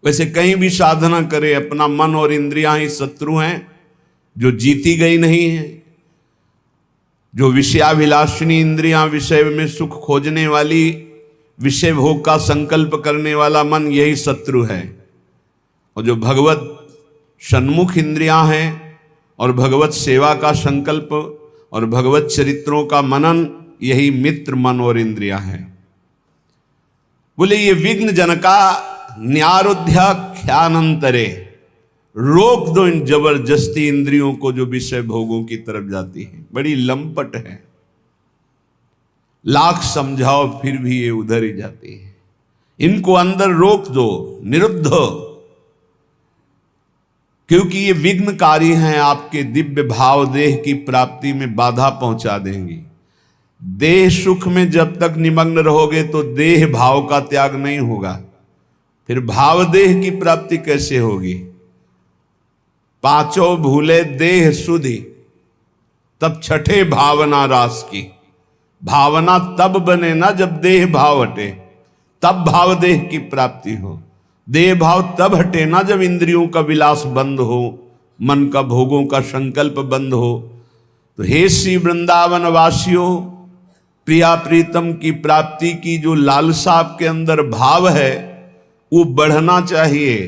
वैसे कहीं भी साधना करे, अपना मन और इंद्रियां ही शत्रु हैं जो जीती गई नहीं है। जो विषयाभिलाषिनी इंद्रियां, विषय में सुख खोजने वाली, विषय भोग का संकल्प करने वाला मन, यही शत्रु है। और जो भगवत सन्मुख इंद्रियां हैं और भगवत सेवा का संकल्प और भगवत चरित्रों का मनन, यही मित्र मन और इंद्रियां हैं। बोले ये विघ्न जनका न्यारोध्याख्यानंतरे, रोक दो इन जबरदस्ती इंद्रियों को जो विषय भोगों की तरफ जाती है। बड़ी लंपट है, लाख समझाओ फिर भी ये उधर ही जाती है। इनको अंदर रोक दो, निरुद्ध, क्योंकि ये विघ्नकारी हैं, आपके दिव्य भाव देह की प्राप्ति में बाधा पहुंचा देंगी। देह सुख में जब तक निमग्न रहोगे तो देह भाव का त्याग नहीं होगा, फिर भाव देह की प्राप्ति कैसे होगी। पांचों भूले देह सुधि, तब छठे भावना रास की। भावना तब बने ना जब देह भाव हटे, तब भाव देह की प्राप्ति हो। देह भाव तब हटे ना जब इंद्रियों का विलास बंद हो, मन का भोगों का संकल्प बंद हो। तो हे श्री वृंदावन वासियों, प्रिया प्रीतम की प्राप्ति की जो लालसा आपके अंदर भाव है वो बढ़ना चाहिए।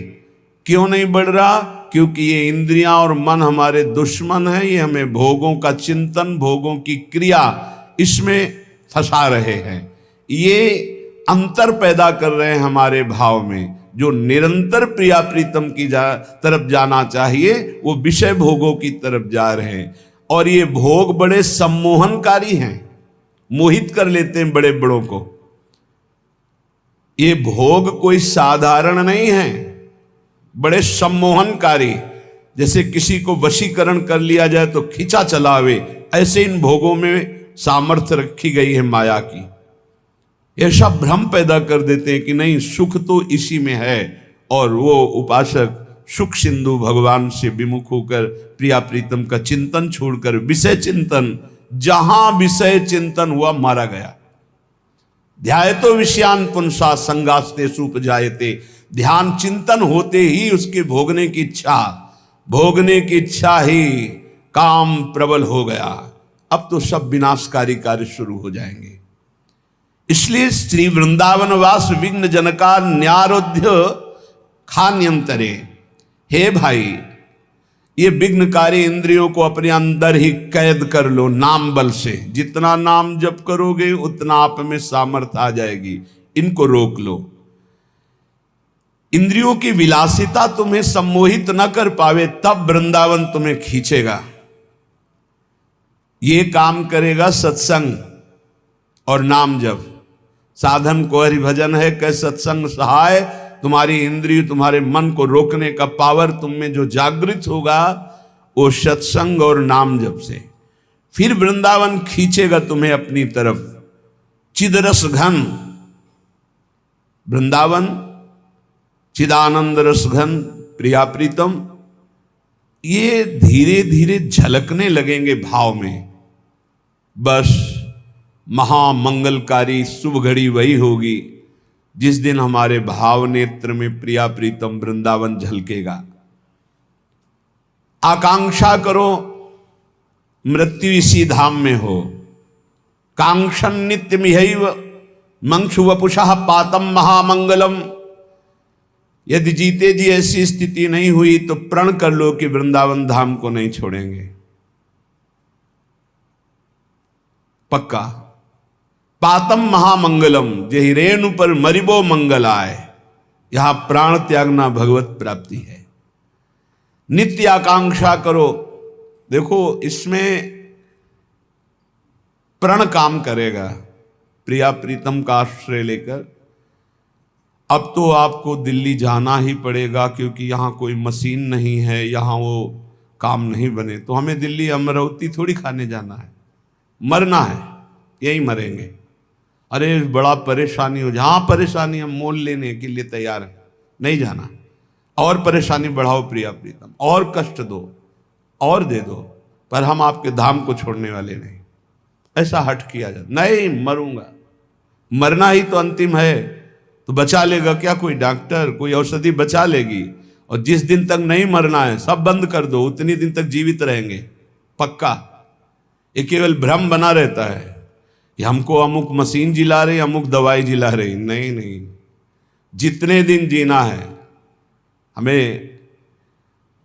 क्यों नहीं बढ़ रहा? क्योंकि ये इंद्रियां और मन हमारे दुश्मन हैं। ये हमें भोगों का चिंतन, भोगों की क्रिया, इसमें फंसा रहे हैं। ये अंतर पैदा कर रहे हैं हमारे भाव में। जो निरंतर प्रिया प्रीतम की तरफ जाना चाहिए वो विषय भोगों की तरफ जा रहे हैं। और ये भोग बड़े सम्मोहनकारी हैं, मोहित कर लेते हैं बड़े बड़ों को। ये भोग कोई साधारण नहीं है, बड़े सम्मोहनकारी। जैसे किसी को वशीकरण कर लिया जाए तो खींचा चलावे, ऐसे इन भोगों में सामर्थ्य रखी गई है माया की। ऐसा भ्रम पैदा कर देते हैं कि नहीं, सुख तो इसी में है। और वो उपासक सुख सिंधु भगवान से विमुख होकर प्रिया प्रीतम का चिंतन छोड़कर विषय चिंतन, जहां विषय चिंतन हुआ मारा गया। ध्यायतो विषयान पुंसा संगास्ते सुपजायते। ध्यान चिंतन होते ही उसके भोगने की इच्छा ही काम प्रबल हो गया। अब तो सब विनाशकारी कार्य शुरू हो जाएंगे। इसलिए श्री वृंदावन वास विघ्न जनका न्यारोध्य खान्यंतरे। हे भाई, ये विघ्नकारी इंद्रियों को अपने अंदर ही कैद कर लो नाम बल से। जितना नाम जप करोगे उतना आप में सामर्थ्य आ जाएगी। इनको रोक लो। इंद्रियों की विलासिता तुम्हें सम्मोहित न कर पावे, तब वृंदावन तुम्हें खींचेगा। ये काम करेगा सत्संग और नाम जप। साधन को हरि भजन है, कै सत्संग सहाय। तुम्हारी इंद्रिय, तुम्हारे मन को रोकने का पावर तुम में जो जागृत होगा वो सत्संग और नाम जप से। फिर वृंदावन खींचेगा तुम्हें अपनी तरफ। चिदरस घन वृंदावन, चिदानंद रस घन प्रिया प्रीतम, ये धीरे धीरे झलकने लगेंगे भाव में। बस महामंगलकारी शुभ घड़ी वही होगी जिस दिन हमारे भाव नेत्र में प्रिया प्रीतम वृंदावन झलकेगा। आकांक्षा करो मृत्यु इसी धाम में हो। कांक्षन नित्य मिहैव मंक्षु वपुषः पातम महामंगलम। यदि जीते जी ऐसी स्थिति नहीं हुई तो प्रण कर लो कि वृंदावन धाम को नहीं छोड़ेंगे, पक्का। पातम महामंगलम, जहि रेणु पर मरिबो मंगल आए। यहां प्राण त्यागना भगवत प्राप्ति है। नित्य आकांक्षा करो। देखो इसमें प्रण काम करेगा प्रिया प्रीतम का आश्रय लेकर। अब तो आपको दिल्ली जाना ही पड़ेगा, क्योंकि यहाँ कोई मशीन नहीं है, यहाँ वो काम नहीं बने। तो हमें दिल्ली अमरावती थोड़ी खाने जाना है, मरना है, यही मरेंगे। अरे बड़ा परेशानी हो, जहाँ परेशानी हम मोल लेने के लिए तैयार हैं, नहीं जाना। और परेशानी बढ़ाओ प्रिया प्रीतम, और कष्ट दो और दे दो, पर हम आपके धाम को छोड़ने वाले नहीं। ऐसा हट किया जाए, नहीं मरूंगा, मरना ही तो अंतिम है। तो बचा लेगा क्या कोई डॉक्टर? कोई औषधि बचा लेगी? और जिस दिन तक नहीं मरना है सब बंद कर दो, उतनी दिन तक जीवित रहेंगे पक्का। ये केवल भ्रम बना रहता है कि हमको अमुक मशीन जिला रही, अमुक दवाई जिला रही। नहीं नहीं, जितने दिन जीना है। हमें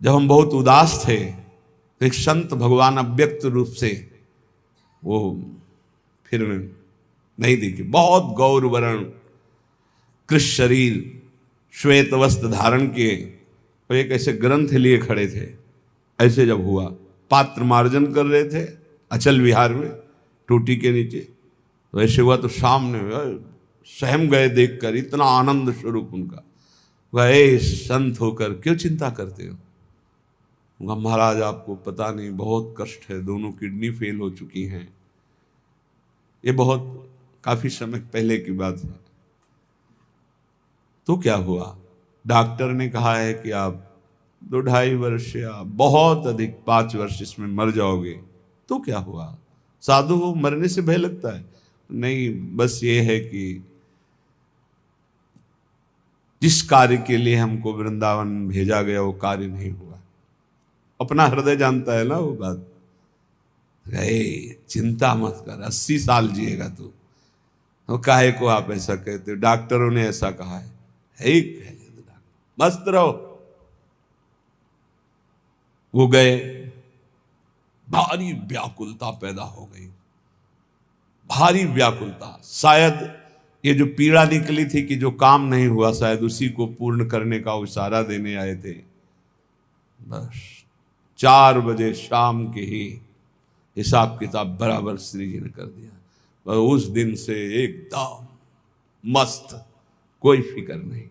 जब हम बहुत उदास थे तो एक संत भगवान अव्यक्त रूप से वो फिर नहीं दिखे, बहुत गौर वर्ण कृष्ण शरीर, श्वेत वस्त्र धारण किए, तो एक ऐसे ग्रंथ लिए खड़े थे। ऐसे जब हुआ, पात्र मार्जन कर रहे थे अचल विहार में टूटी के नीचे, तो ऐसे हुआ तो सामने सहम गए देखकर, इतना आनंद स्वरूप उनका। वह संत होकर क्यों चिंता करते हो? उनका महाराज आपको पता नहीं, बहुत कष्ट है, दोनों किडनी फेल हो चुकी हैं। ये बहुत काफी समय पहले की बात है। तो क्या हुआ? डॉक्टर ने कहा है कि आप 2-2.5 वर्ष या बहुत अधिक 5 वर्ष इसमें मर जाओगे। तो क्या हुआ? साधु हो, मरने से भय लगता है? नहीं, बस ये है कि जिस कार्य के लिए हमको वृंदावन भेजा गया वो कार्य नहीं हुआ। अपना हृदय जानता है ना वो बात। चिंता मत कर, 80 साल जिएगा तू। तो काहे को आप ऐसा कहते हो? डॉक्टरों ने ऐसा कहा है। मस्त रहो। वो गए, भारी व्याकुलता पैदा हो गई, भारी व्याकुलता। शायद ये जो पीड़ा निकली थी कि जो काम नहीं हुआ, शायद उसी को पूर्ण करने का इशारा देने आए थे। बस 4 बजे शाम के ही हिसाब किताब बराबर श्री जी ने कर दिया। उस दिन से एकदम मस्त, कोई फिक्र नहीं।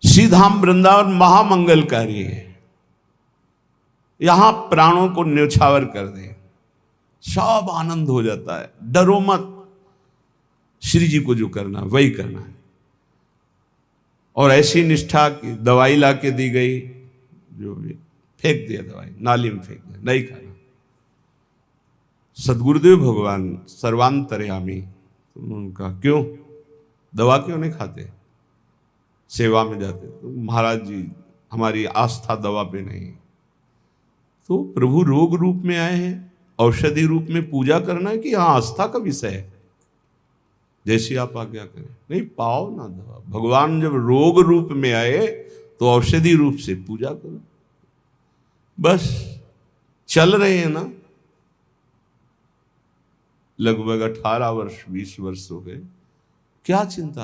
श्रीधाम वृंदावन महामंगलकारी है। यहां प्राणों को न्यौछावर कर दे, सब आनंद हो जाता है। डरो मत, श्री जी को जो करना वही करना है। और ऐसी निष्ठा की दवाई ला के दी गई, जो भी फेंक दिया, दवाई नाली में फेंक दिया, नहीं खाना। सदगुरुदेव भगवान सर्वांतर्यामी, तो उन्होंने कहा क्यों दवा क्यों नहीं खाते, सेवा में जाते? तो महाराज जी हमारी आस्था दवा पे नहीं। तो प्रभु रोग रूप में आए हैं, औषधि रूप में पूजा करना है कि हाँ आस्था का विषय है, जैसी आप आज्ञा करें। नहीं, पाओ ना दवा। भगवान जब रोग रूप में आए तो औषधि रूप से पूजा करो। बस चल रहे हैं ना, लगभग 18 वर्ष 20 वर्ष हो गए। क्या चिंता?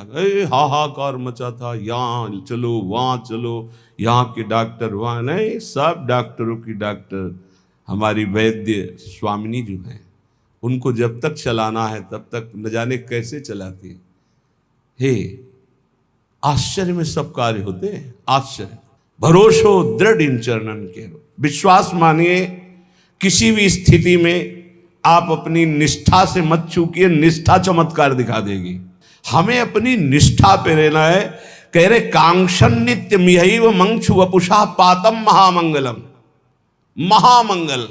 हाहाकार मचा था, यहाँ चलो वहाँ चलो, यहाँ के डॉक्टर वहाँ नहीं। सब डॉक्टरों की डॉक्टर हमारी वैद्य स्वामिनी जो है, उनको जब तक चलाना है तब तक न जाने कैसे चलाती है। हे आश्चर्य में सब कार्य होते हैं। आश्चर्य। भरोसो दृढ़ इन चरणन के, विश्वास मानिए। किसी भी स्थिति में आप अपनी निष्ठा से मत चूकिए, निष्ठा चमत्कार दिखा देगी। हमें अपनी निष्ठा पे रहना है। कह रहे कांक्षन नित्य मिहैव मंक्षु वपुषा पातम महामंगलम। महामंगल।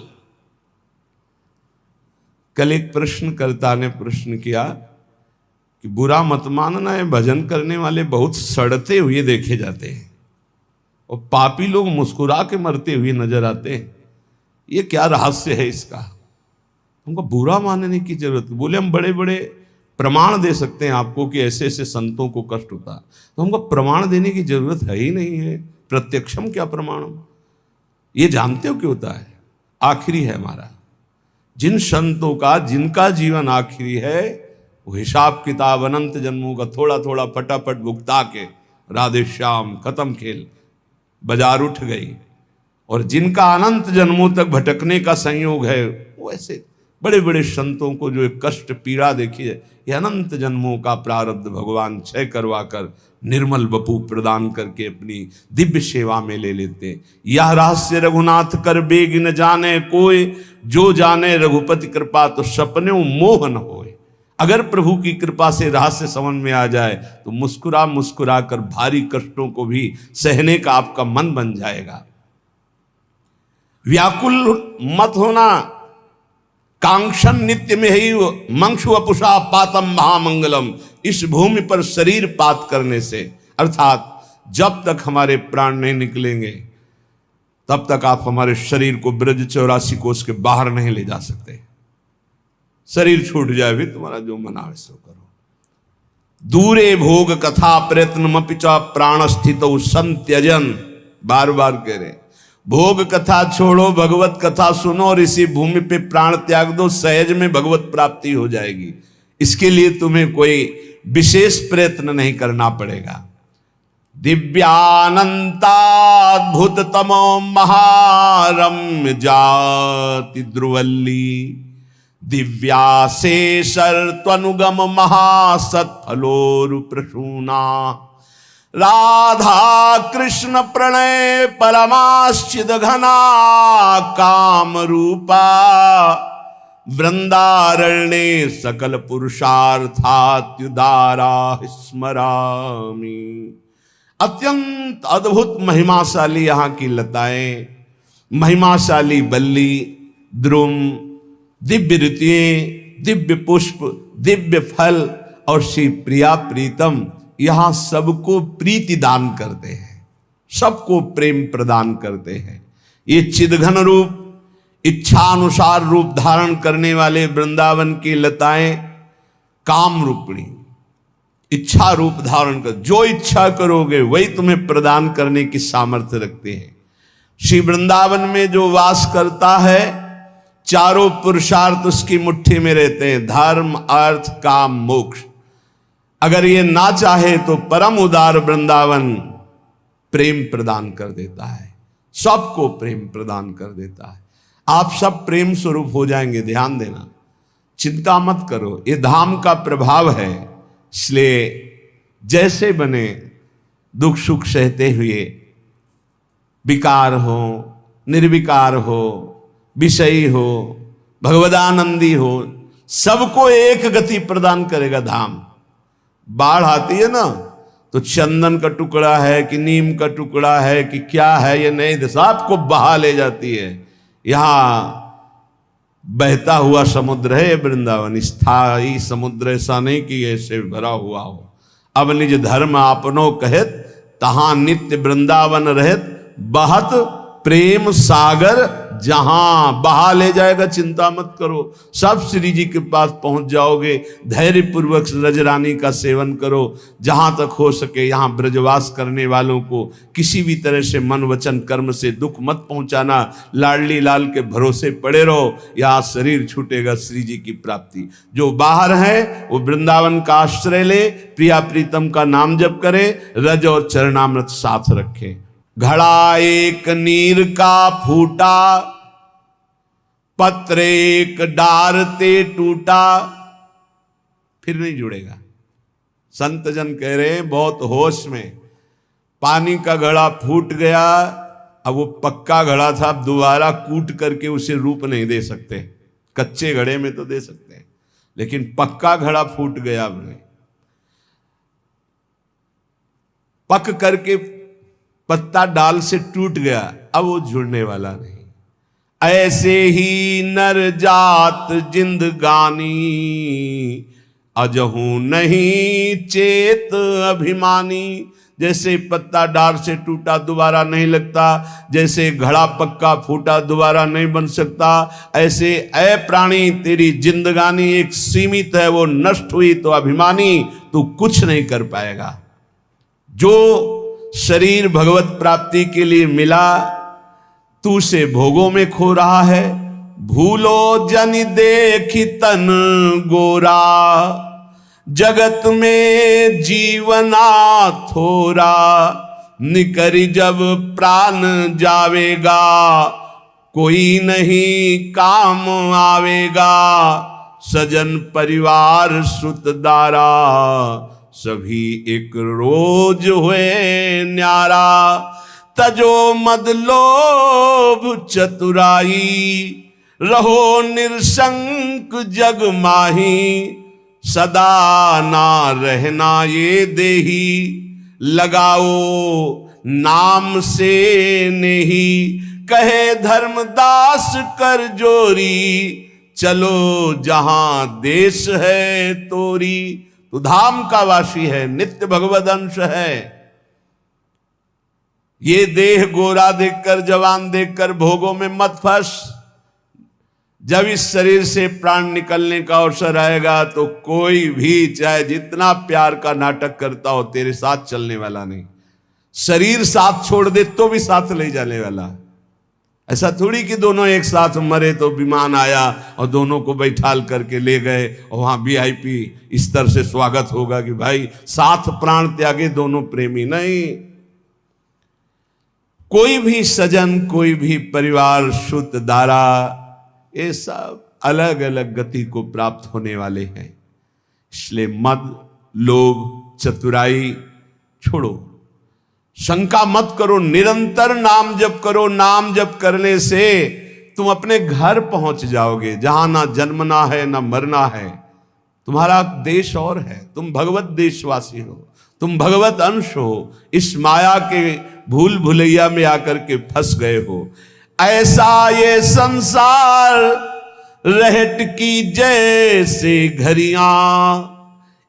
कल एक प्रश्नकर्ता ने प्रश्न किया कि बुरा मत मानना है, भजन करने वाले बहुत सड़ते हुए देखे जाते हैं और पापी लोग मुस्कुरा के मरते हुए नजर आते हैं। ये क्या रहस्य है इसका? हमको बुरा मानने की जरूरत। बोले हम बड़े बड़े प्रमाण दे सकते हैं आपको कि ऐसे ऐसे संतों को कष्ट होता, तो हमको प्रमाण देने की जरूरत है ही नहीं है। प्रत्यक्षम क्या प्रमाणम? ये जानते हो क्यों होता है? आखिरी है हमारा। जिन संतों का, जिनका जीवन आखिरी है, वो हिसाब किताब अनंत जन्मों का थोड़ा थोड़ा फटाफट भुगता के राधे श्याम खत्म खेल, बाजार उठ गई। और जिनका अनंत जन्मों तक भटकने का संयोग है, वो ऐसे बड़े बड़े संतों को जो एक कष्ट पीड़ा देखी है, ये अनंत जन्मों का प्रारब्ध भगवान क्षय करवा कर निर्मल बपू प्रदान करके अपनी दिव्य सेवा में ले लेते। यह रहस्य रघुनाथ कर बेग न जाने कोई, जो जाने रघुपति कृपा तो सपने मोह न होए। अगर प्रभु की कृपा से रहस्य समझ में आ जाए तो मुस्कुरा मुस्कुरा कर भारी कष्टों को भी सहने का आपका मन बन जाएगा। व्याकुल मत होना। कांक्षन नित्य में ही मंक्षु अपुषा पातम महामंगलम। इस भूमि पर शरीर पात करने से, अर्थात जब तक हमारे प्राण नहीं निकलेंगे तब तक आप हमारे शरीर को ब्रज 84 कोस के बाहर नहीं ले जा सकते। शरीर छूट जाए भी तुम्हारा जो मन आवे सो करो। दूरे भोग कथा प्रयत्न मपिचा प्राण स्थित संत्यजन, बार बार कह रहे भोग कथा छोड़ो, भगवत कथा सुनो और इसी भूमि पे प्राण त्याग दो, सहज में भगवत प्राप्ति हो जाएगी। इसके लिए तुम्हें कोई विशेष प्रयत्न नहीं करना पड़ेगा। दिव्यानंताद्भुत तमो महारम्य जाति ध्रुवल्ली, दिव्याशेषर त्वनुगम महासत्फलोरु प्रसूना, राधा कृष्ण प्रणय परमाश्चिद घना काम रूपा, वृंदारण्ये सकल पुरुषार्थात्युदारा स्मरामि। अत्यंत अद्भुत महिमाशाली यहाँ की लताएं, महिमाशाली बल्ली, द्रुम, दिव्य ऋतुएं, दिव्य पुष्प, दिव्य फल और श्री प्रिया प्रीतम यहां सबको प्रीति दान करते हैं, सबको प्रेम प्रदान करते हैं। ये चिदघन रूप, इच्छानुसार रूप धारण करने वाले वृंदावन की लताएं काम रूपिणी, इच्छा रूप धारण कर, जो इच्छा करोगे वही तुम्हें प्रदान करने की सामर्थ्य रखते हैं। श्री वृंदावन में जो वास करता है, चारों पुरुषार्थ उसकी मुट्ठी में रहते हैं, धर्म अर्थ काम मोक्ष। अगर ये ना चाहे तो परम उदार वृंदावन प्रेम प्रदान कर देता है, सबको प्रेम प्रदान कर देता है। आप सब प्रेम स्वरूप हो जाएंगे, ध्यान देना, चिंता मत करो, ये धाम का प्रभाव है। इसलिए जैसे बने दुख सुख सहते हुए, विकार हो निर्विकार हो, विषयी हो भगवदानंदी हो, सबको एक गति प्रदान करेगा धाम। बाढ़ आती है ना तो चंदन का टुकड़ा है कि नीम का टुकड़ा है कि क्या है, ये नहीं, सबको बहा ले जाती है। यहां बहता हुआ समुद्र है वृंदावन, स्थायी समुद्र, ऐसा नहीं कि ऐसे भरा हुआ हो। अब निज धर्म आपनो कहत, तहां नित्य वृंदावन रहत, बहत प्रेम सागर जहां, बहा ले जाएगा, चिंता मत करो, सब श्री जी के पास पहुंच जाओगे। धैर्य पूर्वक रजरानी का सेवन करो, जहां तक हो सके यहां ब्रजवास करने वालों को किसी भी तरह से मन वचन कर्म से दुख मत पहुंचाना। लाडली लाल के भरोसे पड़े रहो, यहाँ शरीर छूटेगा श्री जी की प्राप्ति। जो बाहर है वो वृंदावन का आश्रय ले, प्रिया प्रीतम का नाम जप करे, रज और चरणामृत साथ रखे। घड़ा एक नीर का फूटा, पत्र एक डार ते टूटा, फिर नहीं जुड़ेगा। संत जन कह रहे हैं बहुत होश में, पानी का घड़ा फूट गया, अब वो पक्का घड़ा था, अब दोबारा कूट करके उसे रूप नहीं दे सकते। कच्चे घड़े में तो दे सकते हैं, लेकिन पक्का घड़ा फूट गया, अब नहीं, पक करके पत्ता डाल से टूट गया, अब वो जुड़ने वाला नहीं। ऐसे ही नर जात जिंदगानी, अजहू नहीं चेत अभिमानी। जैसे पत्ता डाल से टूटा दोबारा नहीं लगता, जैसे घड़ा पक्का फूटा दोबारा नहीं बन सकता, ऐसे ऐ प्राणी तेरी जिंदगानी एक सीमित है, वो नष्ट हुई तो अभिमानी तू कुछ नहीं कर पाएगा। जो शरीर भगवत प्राप्ति के लिए मिला तू से भोगों में खो रहा है। भूलो जन देखी तन गोरा, जगत में जीवना थोरा। निकरी जब प्राण जावेगा, कोई नहीं काम आवेगा। सजन परिवार सुत दारा, सभी एक रोज हुए न्यारा। तजो मद लोभ चतुराई, रहो निरशंक जग माही। सदा ना रहना ये देही, लगाओ नाम से नहीं। कहे धर्मदास कर जोरी, चलो जहां देश है तोरी। तू धाम का वासी है, नित्य भगवद अंश है। ये देह गोरा देखकर, जवान देखकर भोगों में मत फंस। जब इस शरीर से प्राण निकलने का अवसर आएगा तो कोई भी चाहे जितना प्यार का नाटक करता हो, तेरे साथ चलने वाला नहीं। शरीर साथ छोड़ दे तो भी साथ ले जाने वाला। ऐसा थोड़ी कि दोनों एक साथ मरे तो विमान आया और दोनों को बैठाल करके ले गए और वहां VIP स्तर से स्वागत होगा कि भाई साथ प्राण त्यागे दोनों प्रेमी। नहीं, कोई भी सजन, कोई भी परिवार, शुद्ध दारा, ये सब अलग अलग गति को प्राप्त होने वाले हैं। इसलिए मद, लोभ, चतुराई छोड़ो, शंका मत करो, निरंतर नाम जप करो। नाम जप करने से तुम अपने घर पहुंच जाओगे जहां ना जन्मना है ना मरना है। तुम्हारा देश और है, तुम भगवत देशवासी हो, तुम भगवत अंश हो। इस माया के भूल भुलैया में आकर के फंस गए हो। ऐसा ये संसार रहट की जैसे घड़ियां,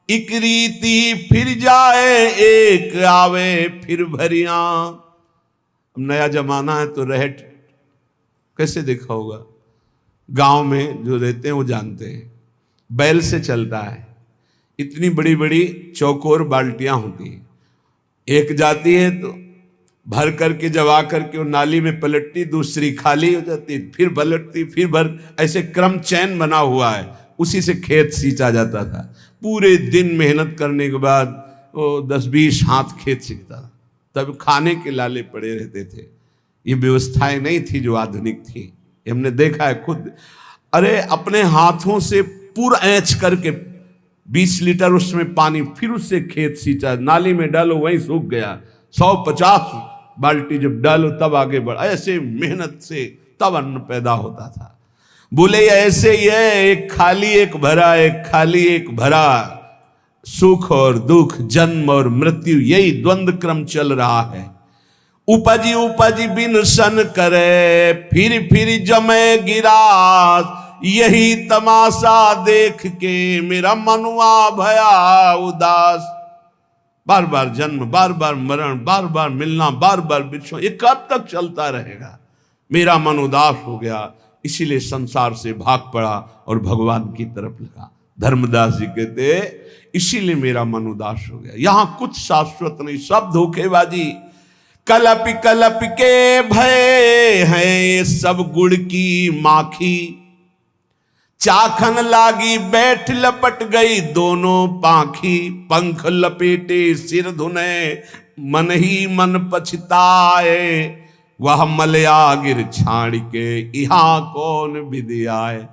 एक रीति फिर जाए एक आवे फिर भरियां। नया जमाना है तो रहट कैसे देखा होगा, गांव में जो रहते हैं वो जानते हैं, बैल से चलता है। इतनी बड़ी बड़ी चौकोर बाल्टियां होती हैं, एक जाती है तो भर करके जब आ करके वो नाली में पलटती, दूसरी खाली हो जाती, फिर पलटती, फिर भर, ऐसे क्रम चैन बना हुआ है। उसी से खेत सींचा जाता था। पूरे दिन मेहनत करने के बाद वो 10-20 हाथ खेत सींचता था। तब खाने के लाले पड़े रहते थे। ये व्यवस्थाएं नहीं थी जो आधुनिक थी, हमने देखा है खुद। अरे अपने हाथों से पूरा ऐंच करके 20 लीटर उसमें पानी, फिर उससे खेत सींचा, नाली में डालो वहीं सूख गया। 150 बाल्टी जब डालो तब आगे बढ़, ऐसे मेहनत से तब अन्न पैदा होता था। बोले ऐसे ही है, एक खाली एक भरा, एक खाली एक भरा, सुख और दुख, जन्म और मृत्यु, यही द्वंद्व क्रम चल रहा है। उपजी उपजी बिन सन करे, फिर जमे गिरास, यही तमाशा देख के मेरा मनुआ भया उदास। बार बार जन्म, बार बार मरण, बार बार मिलना, बार बार बिछो, ये कब तक चलता रहेगा? मेरा मन उदास हो गया, इसीलिए संसार से भाग पड़ा और भगवान की तरफ लगा। धर्मदास जी कहते इसीलिए मेरा मन उदास हो गया। यहां कुछ शाश्वत नहीं, सब धोखेबाजी। कलप कलप के भय है सब गुड़ की माखी, चाखन लागी बैठ लपट गई दोनों पाखी। पंख लपेटे सिर धुने मन ही मन पछताए, वह मलया गिर छाड़ के यहाँ कौन विधि आए।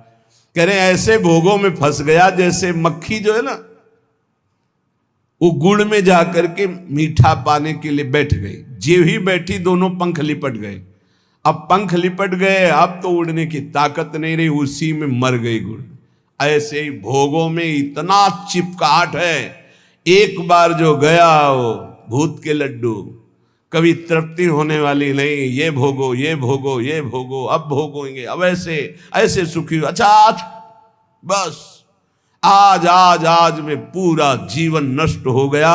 कह रहे ऐसे भोगों में फंस गया जैसे मक्खी जो है ना, वो गुड़ में जाकर के मीठा पाने के लिए बैठ गई। जे ही बैठी दोनों पंख लिपट गए। अब पंख लिपट गए, अब तो उड़ने की ताकत नहीं रही, उसी में मर गई गुड़। ऐसे ही भोगों में इतना चिपकाहट है, एक बार जो गया वो भूत के लड्डू, कभी तृप्ति होने वाली नहीं। ये भोगो, ये भोगो, ये भोगो, अब भोगोगे, अब ऐसे ऐसे सुखी। अच्छा आज बस आज आज आज में पूरा जीवन नष्ट हो गया।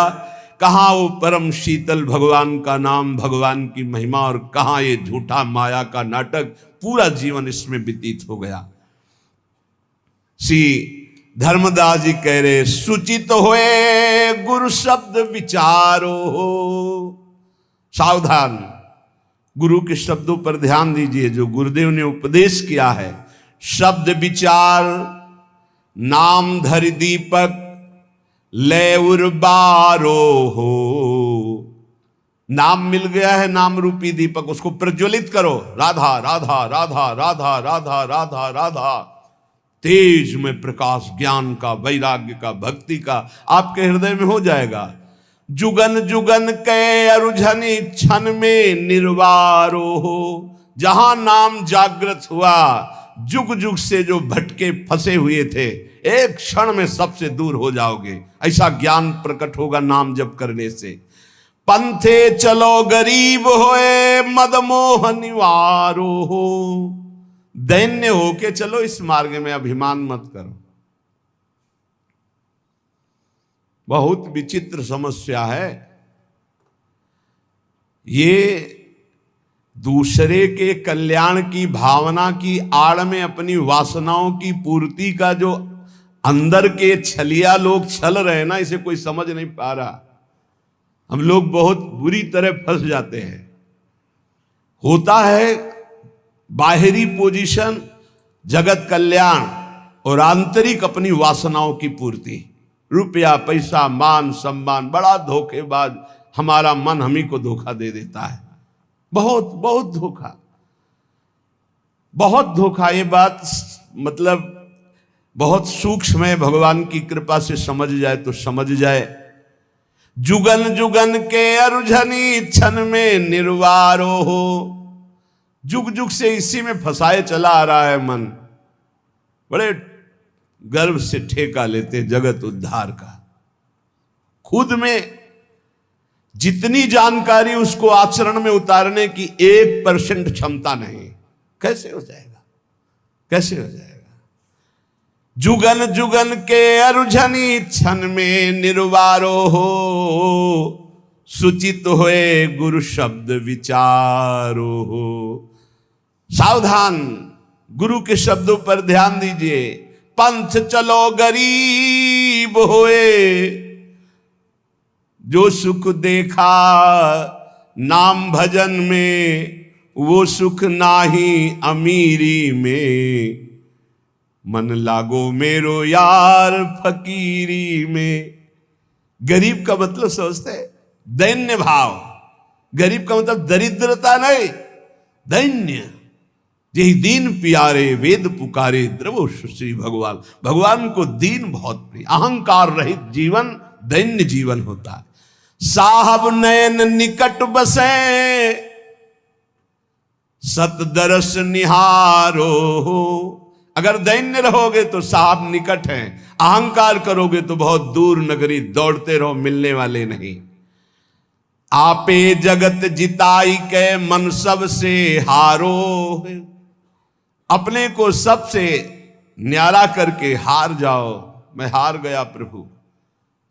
कहाँ वो परम शीतल भगवान का नाम, भगवान की महिमा, और कहाँ ये झूठा माया का नाटक। पूरा जीवन इसमें व्यतीत हो गया। श्री धर्मदास जी कह रहे सुचित होए गुरु शब्द विचारो हो। सावधान, गुरु के शब्दों पर ध्यान दीजिए जो गुरुदेव ने उपदेश किया है। शब्द विचार, नाम धरि दीपक, ले उर्बारो हो। नाम मिल गया है, नाम रूपी दीपक, उसको प्रज्वलित करो। राधा राधा राधा राधा राधा राधा राधा, तेज में प्रकाश ज्ञान का, वैराग्य का, भक्ति का आपके हृदय में हो जाएगा। जुगन जुगन के अरुझनी क्षण में निर्वारो हो। जहां नाम जागृत हुआ, जुग जुग से जो भटके फंसे हुए थे, एक क्षण में सबसे दूर हो जाओगे। ऐसा ज्ञान प्रकट होगा नाम जप करने से। पंथे चलो गरीब होए, मद मोह निवारो हो। दैन्य होके चलो इस मार्ग में, अभिमान मत करो। बहुत विचित्र समस्या है। ये दूसरे के कल्याण की भावना की आड़ में अपनी वासनाओं की पूर्ति का जो अंदर के छलिया लोग छल रहे हैं ना, इसे कोई समझ नहीं पा रहा। हम लोग बहुत बुरी तरह फंस जाते हैं। होता है बाहरी पोजीशन जगत कल्याण और आंतरिक अपनी वासनाओं की पूर्ति, रुपया पैसा मान सम्मान, बड़ा धोखेबाज हमारा मन हम ही को धोखा दे देता है। बहुत बहुत धोखा, बहुत धोखा। ये बात मतलब बहुत सूक्ष्म है, भगवान की कृपा से समझ जाए तो समझ जाए। जुगन जुगन के अरुझनी क्षण में निर्वारो हो, जुग जुग से इसी में फंसाए चला आ रहा है मन। बड़े गर्व से ठेका लेते जगत उद्धार का, खुद में जितनी जानकारी उसको आचरण में उतारने की 1% क्षमता नहीं। कैसे हो जाएगा, कैसे हो जाएगा। जुगन जुगन के अरुझनी क्षण में निर्वारो हो, सुचित होए गुरु शब्द विचारो हो। सावधान, गुरु के शब्दों पर ध्यान दीजिए। पंथ चलो गरीब होए, जो सुख देखा नाम भजन में, वो सुख नाही अमीरी में। मन लागो मेरो यार फकीरी में। गरीब का मतलब समझते हैं दैन्य भाव। गरीब का मतलब दरिद्रता नहीं, दैन्य। यही दीन प्यारे वेद पुकारे द्रवो श्री भगवान। भगवान को दीन बहुत प्रिय। अहंकार रहित जीवन दैन्य जीवन होता है। साहब नयन निकट बसे, सतदरस निहारो हो। अगर दैन्य रहोगे तो साहब निकट हैं, अहंकार करोगे तो बहुत दूर नगरी दौड़ते रहो, मिलने वाले नहीं। आपे जगत जिताई के मन सब से हारो, अपने को सबसे न्यारा करके हार जाओ। मैं हार गया प्रभु।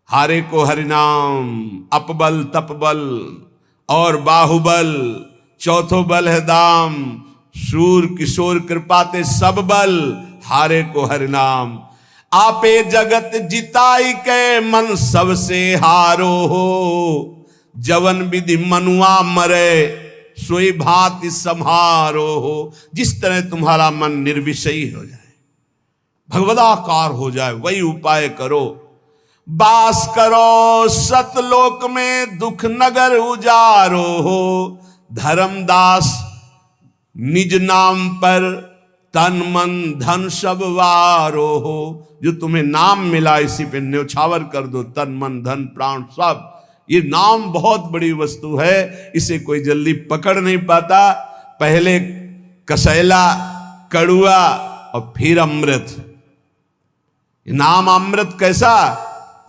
हारे को हरिनाम, अपबल तपबल और बाहुबल, चौथो बल है दाम। शूर किशोर कृपाते सब बल, हारे को हरिनाम। आपे जगत जिताई के मन सबसे हारो हो। जवन विधि मनुआ मरे, सोई भांति सम्हारो हो। जिस तरह तुम्हारा मन निर्विषयी हो जाए, भगवदाकार हो जाए, वही उपाय करो। बास करो सतलोक में, दुख नगर उजारो हो। धर्मदास निज नाम पर, तन मन धन सब वारो हो। जो तुम्हें नाम मिला इसी पे न्यौछावर कर दो, तन मन धन प्राण सब। ये नाम बहुत बड़ी वस्तु है, इसे कोई जल्दी पकड़ नहीं पाता। पहले कसैला, कड़ुआ और फिर अमृत। नाम अमृत कैसा?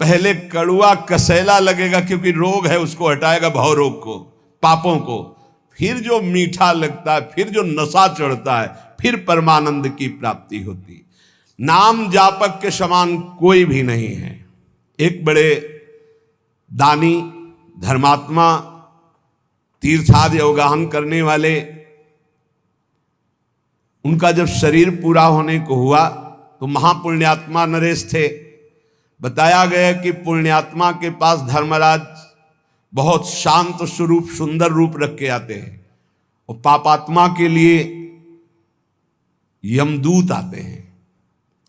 पहले कड़ुआ कसैला लगेगा क्योंकि रोग है, उसको हटाएगा, भाव रोग को, पापों को। फिर जो मीठा लगता है, फिर जो नशा चढ़ता है, फिर परमानंद की प्राप्ति होती। नाम जापक के समान कोई भी नहीं है। एक बड़े दानी, धर्मात्मा, तीर्थादि अवगाहन करने वाले, उनका जब शरीर पूरा होने को हुआ तो महापुण्यात्मा नरेश थे। बताया गया कि पुण्यात्मा के पास धर्मराज बहुत शांत स्वरूप, सुंदर रूप रख के आते हैं, और पापात्मा के लिए यमदूत आते हैं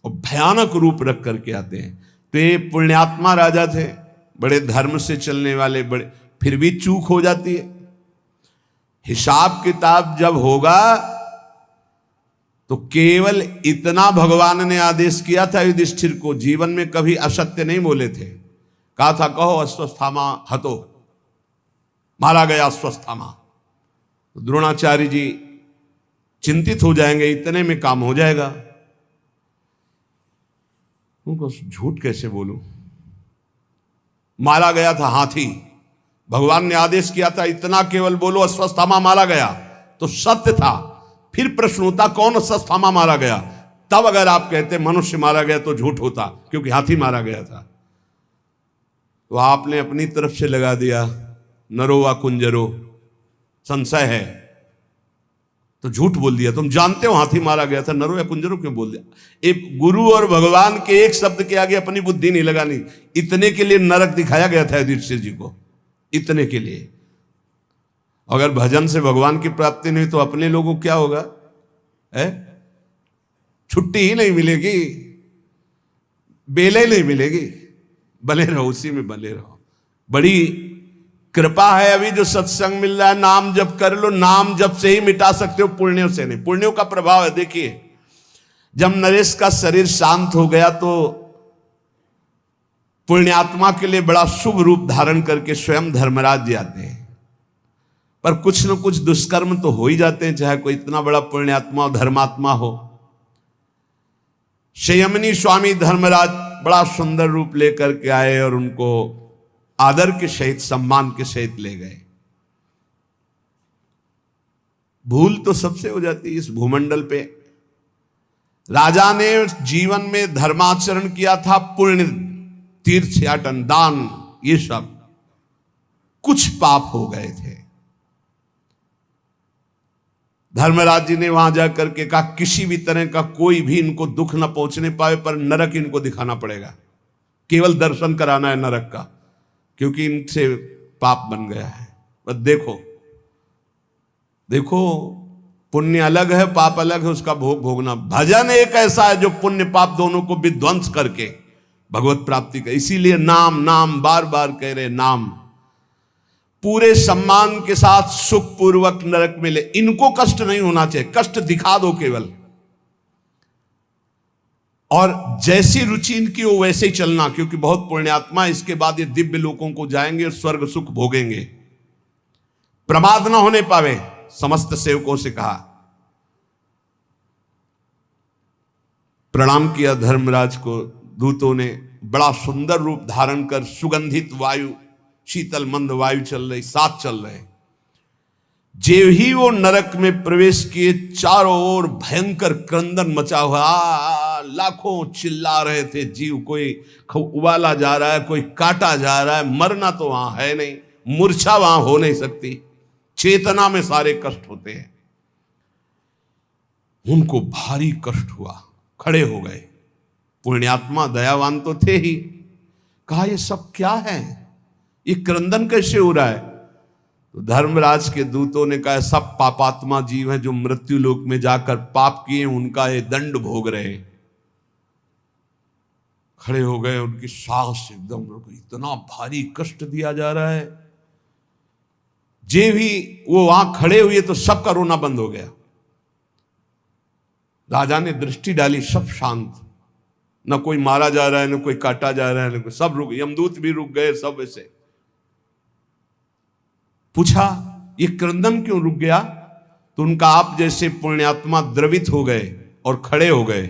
और भयानक रूप रख करके आते हैं। तो ये पुण्यात्मा राजा थे, बड़े धर्म से चलने वाले, बड़े, फिर भी चूक हो जाती है। हिसाब किताब जब होगा तो केवल इतना भगवान ने आदेश किया था युधिष्ठिर को, जीवन में कभी असत्य नहीं बोले थे। कहा था कहो अश्वस्थामा हतो, मारा गया अश्वस्थामा। तो द्रोणाचार्य जी चिंतित हो जाएंगे, इतने में काम हो जाएगा। उनको झूठ कैसे बोलूं? मारा गया था हाथी, भगवान ने आदेश किया था इतना केवल बोलो अश्वस्थामा मारा गया, तो सत्य था। फिर प्रश्न होता कौन अश्वस्थामा मारा गया, तब अगर आप कहते मनुष्य मारा गया तो झूठ होता, क्योंकि हाथी मारा गया था। तो आपने अपनी तरफ से लगा दिया नरो व कुंजरो, संशय है तो झूठ बोल दिया। तुम जानते हो हाथी मारा गया था, नरो या कुंजरो क्यों बोल दिया? एक गुरु और भगवान के एक शब्द के आगे अपनी बुद्धि नहीं लगानी। इतने के लिए नरक दिखाया गया था युधिष्ठिर जी को, इतने के लिए। अगर भजन से भगवान की प्राप्ति नहीं तो अपने लोगों को क्या होगा? छुट्टी ही नहीं मिलेगी, बेले नहीं मिलेगी। बने रहो, उसी में बने रहो। बड़ी कृपा है अभी जो सत्संग मिल रहा है, नाम जप कर लो। नाम जप से ही मिटा सकते हो, पुण्यों से नहीं। पुण्यों का प्रभाव है। देखिए, जब नरेश का शरीर शांत हो गया तो पुण्यात्मा के लिए बड़ा शुभ रूप धारण करके स्वयं धर्मराज जी आते हैं। पर कुछ न कुछ दुष्कर्म तो हो ही जाते हैं, चाहे कोई इतना बड़ा पुण्यात्मा और धर्मात्मा हो। संयमनी स्वामी धर्मराज बड़ा सुंदर रूप लेकर के आए और उनको आदर के सहित, सम्मान के सहित ले गए। भूल तो सबसे हो जाती है इस भूमंडल पे। राजा ने जीवन में धर्माचरण किया था, पुण्य, तीर्थयाटन, दान, ये सब कुछ पाप हो गए थे। धर्मराज जी ने वहां जाकर के कहा किसी भी तरह का कोई भी इनको दुख न पहुंचने पाए, पर नरक इनको दिखाना पड़ेगा। केवल दर्शन कराना है नरक का, क्योंकि इनसे पाप बन गया है। बस देखो देखो, पुण्य अलग है, पाप अलग है, उसका भोग भोगना। भजन एक ऐसा है जो पुण्य पाप दोनों को विध्वंस करके भगवत प्राप्ति का। इसीलिए नाम नाम बार बार कह रहे, नाम पूरे सम्मान के साथ सुख पूर्वक नरक मिले। इनको कष्ट नहीं होना चाहिए, कष्ट दिखा दो केवल, और जैसी रुचि इनकी हो वैसे ही चलना, क्योंकि बहुत पुण्यात्मा इसके बाद ये दिव्य लोकों को जाएंगे और स्वर्ग सुख भोगेंगे। प्रमाद ना होने पावे, समस्त सेवकों से कहा। प्रणाम किया धर्मराज को। दूतों ने बड़ा सुंदर रूप धारण कर, सुगंधित वायु, शीतल मंद वायु चल रही, साथ चल रहे। जेव ही वो नरक में प्रवेश किए, चारों ओर भयंकर क्रंदन मचा हुआ। लाखों चिल्ला रहे थे जीव, कोई उबाला जा रहा है, कोई काटा जा रहा है। मरना तो वहां है नहीं, मूर्छा वहां हो नहीं सकती, चेतना में सारे कष्ट होते हैं। उनको भारी कष्ट हुआ, खड़े हो गए। पुण्यात्मा दयावान तो थे ही। कहा ये सब क्या है, ये क्रंदन कैसे हो रहा है? तो धर्मराज के दूतों ने कहा सब पापात्मा जीव हैं जो मृत्यु लोक में जाकर पाप किए, उनका ये दंड भोग रहे। खड़े हो गए, उनकी सांस एकदम रुक गई, इतना भारी कष्ट दिया जा रहा है। जे भी वो वहां खड़े हुए तो सबका रोना बंद हो गया। राजा ने दृष्टि डाली, सब शांत, न कोई मारा जा रहा है, न कोई काटा जा रहा है, न कोई, सब रुक, यमदूत भी रुक गए, सब ऐसे। पूछा ये क्रंदन क्यों रुक गया? तो उनका, आप जैसे पुण्यात्मा द्रवित हो गए और खड़े हो गए,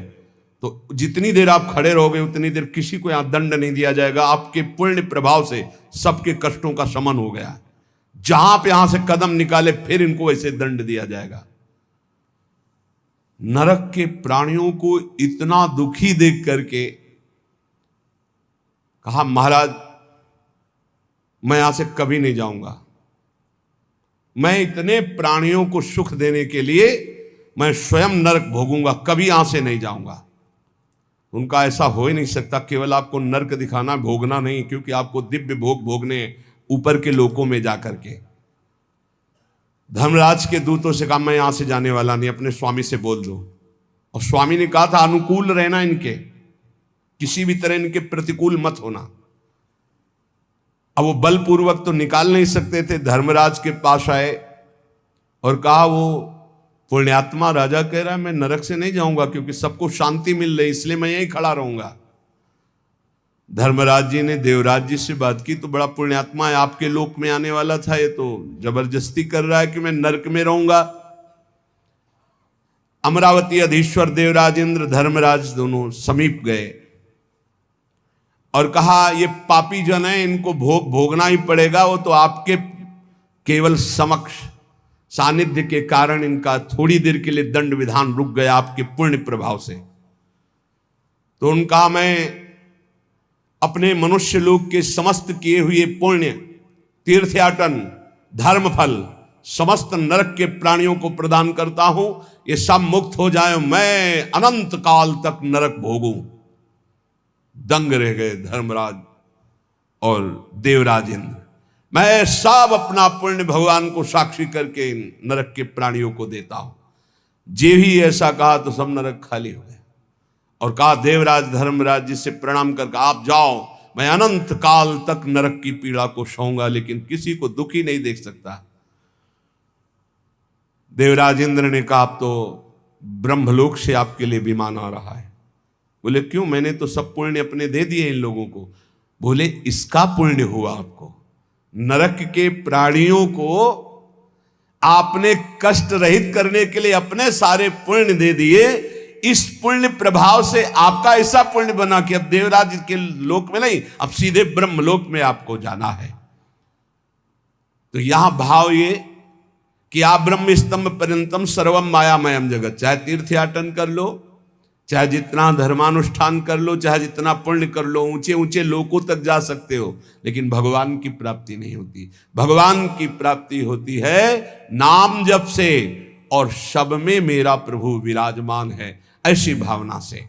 तो जितनी देर आप खड़े रहोगे उतनी देर किसी को यहां दंड नहीं दिया जाएगा। आपके पुण्य प्रभाव से सबके कष्टों का शमन हो गया। जहां पे यहां से कदम निकाले फिर इनको ऐसे दंड दिया जाएगा। नरक के प्राणियों को इतना दुखी देख करके कहा महाराज मैं यहां से कभी नहीं जाऊंगा। मैं इतने प्राणियों को सुख देने के लिए मैं स्वयं नरक भोगूंगा, कभी यहां से नहीं जाऊंगा। उनका ऐसा हो ही नहीं सकता, केवल आपको नरक दिखाना, भोगना नहीं, क्योंकि आपको दिव्य भोग भोगने ऊपर के लोकों में जाकर के। धर्मराज के दूतों से कहा मैं यहां से जाने वाला नहीं, अपने स्वामी से बोल दो। और स्वामी ने कहा था अनुकूल रहना इनके, किसी भी तरह इनके प्रतिकूल मत होना। अब वो बलपूर्वक तो निकाल नहीं सकते थे। धर्मराज के पास आए और कहा वो पुण्यात्मा राजा कह रहा है मैं नरक से नहीं जाऊंगा, क्योंकि सबको शांति मिल रही, इसलिए मैं यहीं खड़ा रहूंगा। धर्मराज जी ने देवराज जी से बात की, तो बड़ा पुण्यात्मा है, आपके लोक में आने वाला था, ये तो जबरदस्ती कर रहा है कि मैं नरक में रहूंगा। अमरावती अधीश्वर देवराज इंद्र धर्मराज दोनों समीप गए और कहा ये पापी जन है, इनको भोग भोगना ही पड़ेगा। वो तो आपके केवल समक्ष सानिध्य के कारण इनका थोड़ी देर के लिए दंड विधान रुक गया आपके पुण्य प्रभाव से। तो उनका मैं अपने मनुष्य लोक के समस्त किए हुए पुण्य, तीर्थयाटन, धर्म फल समस्त नरक के प्राणियों को प्रदान करता हूं, ये सब मुक्त हो जाए, मैं अनंत काल तक नरक भोगूं। दंग रह गए धर्मराज और देवराज इंद्र। मैं सब अपना पुण्य भगवान को साक्षी करके नरक के प्राणियों को देता हूं। जे भी ऐसा कहा तो सब नरक खाली हो गए और कहा देवराज धर्मराज जी से प्रणाम करके आप जाओ, मैं अनंत काल तक नरक की पीड़ा को सहूंगा, लेकिन किसी को दुखी नहीं देख सकता। देवराज इंद्र ने कहा आप तो ब्रह्मलोक से आपके लिए विमान आ रहा है। बोले क्यों? मैंने तो सब पुण्य अपने दे दिए इन लोगों को। बोले इसका पुण्य हुआ आपको, नरक के प्राणियों को आपने कष्ट रहित करने के लिए अपने सारे पुण्य दे दिए। इस पुण्य प्रभाव से आपका ऐसा पुण्य बना कि अब देवराज के लोक में नहीं, अब सीधे ब्रह्मलोक में आपको जाना है। तो यहां भाव ये कि आप ब्रह्म स्तंभ पर्यंतम सर्वम मायामयम जगत, चाहे तीर्थयाटन कर लो, चाहे जितना धर्मानुष्ठान कर लो, चाहे जितना पुण्य कर लो, ऊंचे ऊंचे लोकों तक जा सकते हो, लेकिन भगवान की प्राप्ति नहीं होती। भगवान की प्राप्ति होती है नाम जप से और सब में मेरा प्रभु विराजमान है, ऐसी भावना से।